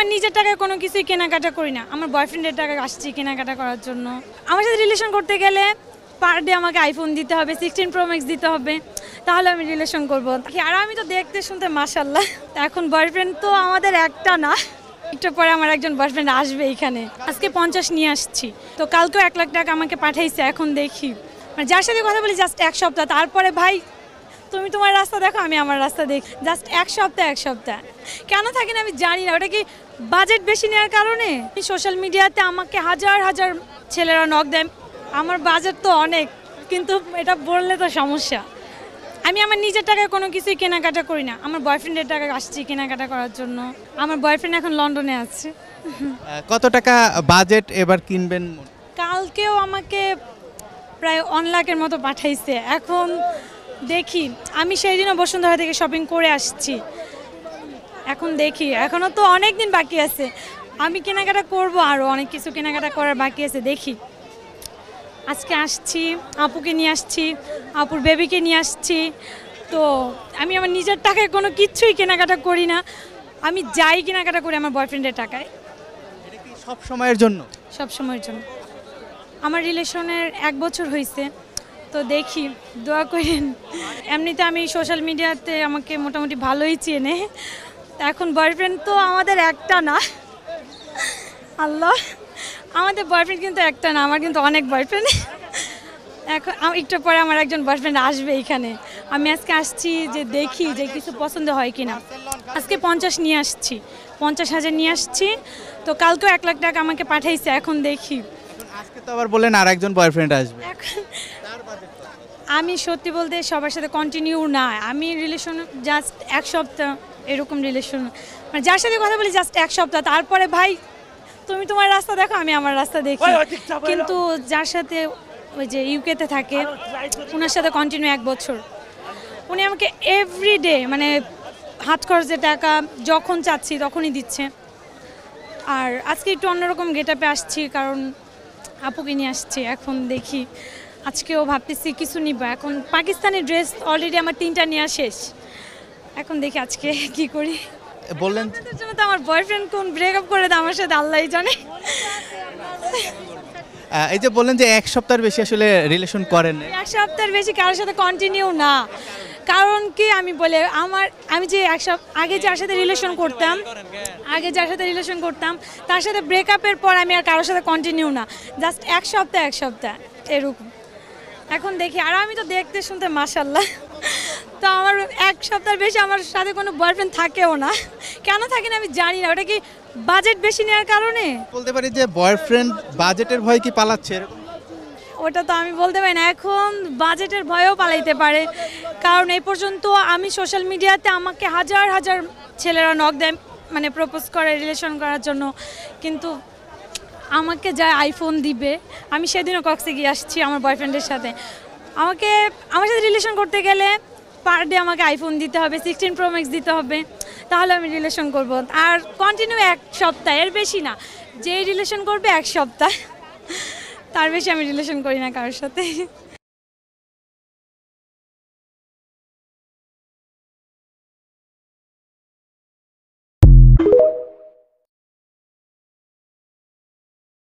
আমার নিজের টাকায় কোনো কিছুই কেনাকাটা করি না, আমার বয়ফ্রেন্ডের টাকা আসছি কেনাকাটা করার জন্য। আমার সাথে রিলেশন করতে গেলে পার ডে আমাকে আইফোন দিতে হবে, 16 Pro Max দিতে হবে, তাহলে আমি রিলেশন করব। আর আমি তো দেখতে শুনতে মাশাআল্লাহ। এখন বয়ফ্রেন্ড তো আমাদের একটা না, একটু পরে আমার একজন বয়ফ্রেন্ড আসবে এখানে। আজকে 50 নিয়ে আসছি, তো কালকেও 1 লাখ টাকা আমাকে পাঠাইছে। এখন দেখি, মানে যার সাথে কথা বলি জাস্ট 1 সপ্তাহ, তারপরে ভাই তুমি তোমার রাস্তা দেখো, আমি আমার রাস্তা দেখি। জাস্ট 1 সপ্তাহ কেন থাকি না আমি জানি না। ওটা কি বাজেট বেশি নেওয়ার কারণে? সোশ্যাল মিডিয়াতে আমাকে হাজার হাজার ছেলেরা নক দেয়। আমার বাজেট তো অনেক, কিন্তু এটা বললে তো সমস্যা। আমি আমার নিজের টাকায় কোনো কিছুই কেনাকাটা করি না, আমার বয়ফ্রেন্ডের টাকা আসছি কেনাকাটা করার জন্য। আমার বয়ফ্রেন্ড এখন লন্ডনে আছে। কত টাকা বাজেট এবার কিনবেন? কালকেও আমাকে প্রায় 1 লাখের মতো পাঠাইছে। এখন দেখি, আমি সেই দিনও বসুন্ধরা থেকে শপিং করে আসছি। এখন দেখি, এখনও তো অনেক দিন বাকি আছে, আমি কেনাকাটা করব, আরও অনেক কিছু কেনাকাটা করার বাকি আছে। দেখি, আজকে আসছি, আপুকে নিয়ে আসছি, আপুর বেবিকে নিয়ে আসছি। তো আমি আমার নিজের টাকায় কোনো কিছুই কেনাকাটা করি না, আমি যাই কেনাকাটা করি আমার বয়ফ্রেন্ডের টাকায়। এটা কি সব সময়ের জন্য? সব সময়ের জন্য। আমার রিলেশনের 1 বছর হয়েছে, তো দেখি, দোয়া করেন। এমনিতে আমি সোশ্যাল মিডিয়াতে আমাকে মোটামুটি ভালোই চেনে। তা এখন বয়ফ্রেন্ড তো আমাদের একটা না, আল্লাহ, আমাদের বয়ফ্রেন্ড কিন্তু একটা না, আমার কিন্তু অনেক বয়ফ্রেন্ড। এখন একটু পরে আমার একজন বয়ফ্রেন্ড আসবে এখানে। আমি আজকে আসছি যে দেখি যে কিছু পছন্দ হয় কিনা। আজকে 50 নিয়ে আসছি, 50,000 নিয়ে আসছি, তো কালকেও 1 লাখ টাকা আমাকে পাঠাইছে। এখন দেখি, আজকে তো আবার বললেন আর একজন বয়ফ্রেন্ড আসবে। আমি সত্যি বলতে সবার সাথে কন্টিনিউ না, আমি রিলেশন জাস্ট 1 সপ্তাহ এরকম রিলেশন, মানে যার সাথে কথা বলি জাস্ট 1 সপ্তাহ, তারপরে ভাই তুমি তোমার রাস্তা দেখো, আমি আমার রাস্তা দেখি। কিন্তু যার সাথে ওই যে ইউকেতে থাকে, ওনার সাথে কন্টিনিউ 1 বছর, উনি আমাকে এভরিডে মানে হাত খরচের টাকা যখন চাচ্ছি তখনই দিচ্ছে। আর আজকে একটু অন্যরকম গেটআপে আসছি, কারণ আপুকে নিয়ে আসছি। এখন দেখি, আজকেও ভাবতেছি কিছু নিব। এখন পাকিস্তানি ড্রেস অলরেডি আমার 3টা নেওয়া শেষ। এখন দেখি আজকে কি করি। বললেন আপনাদের জন্য তো আমার বয়ফ্রেন্ড কোন ব্রেকআপ করে দেয় আমার সাথে, আল্লাহই জানে। এই যে বললেন যে 1 সপ্তাহের বেশি আসলে রিলেশন করেন না। 1 সপ্তাহের বেশি কারোর সাথে কন্টিনিউ না, কারণ কি আমি বলে আমি যে আগে যার সাথে রিলেশন করতাম তার সাথে ব্রেকআপের পর আমি আর কারোর সাথে কন্টিনিউ না, জাস্ট 1 সপ্তাহ এরকম। এখন দেখি, আর আমি তো দেখতে শুনতে মাশাআল্লাহ। তো আমার 1 সপ্তাহের বেশি আমার সাথে কোনো বয়ফ্রেন্ড থাকেও না, কেন থাকে না আমি জানি না। ওটা কি বাজেট বেশি নেওয়ার কারণে? বলতে পারি যে বয়ফ্রেন্ড বাজেটের ভয় কি পালাচ্ছে এরকম? ওটা তো আমি বলতে পারি না, এখন বাজেটের ভয়েও পালাইতে পারে। কারণ এই পর্যন্ত আমি সোশ্যাল মিডিয়াতে আমাকে হাজার হাজার ছেলেরা নক দেয়, মানে প্রপোজ করে রিলেশন করার জন্য, কিন্তু আমাকে যা আইফোন দিবে। আমি সেদিনও কক্সে গিয়ে আসছি আমার বয়ফ্রেন্ডের সাথে। আমার সাথে রিলেশন করতে গেলে পার ডে আমাকে আইফোন দিতে হবে, 16 Pro Max দিতে হবে, তাহলে আমি রিলেশন করব। আর কন্টিনিউ 1 সপ্তাহ, এর বেশি না। যেই রিলেশন করবে 1 সপ্তাহ, তার বেশি আমি রিলেশন করি না কারোর সাথে।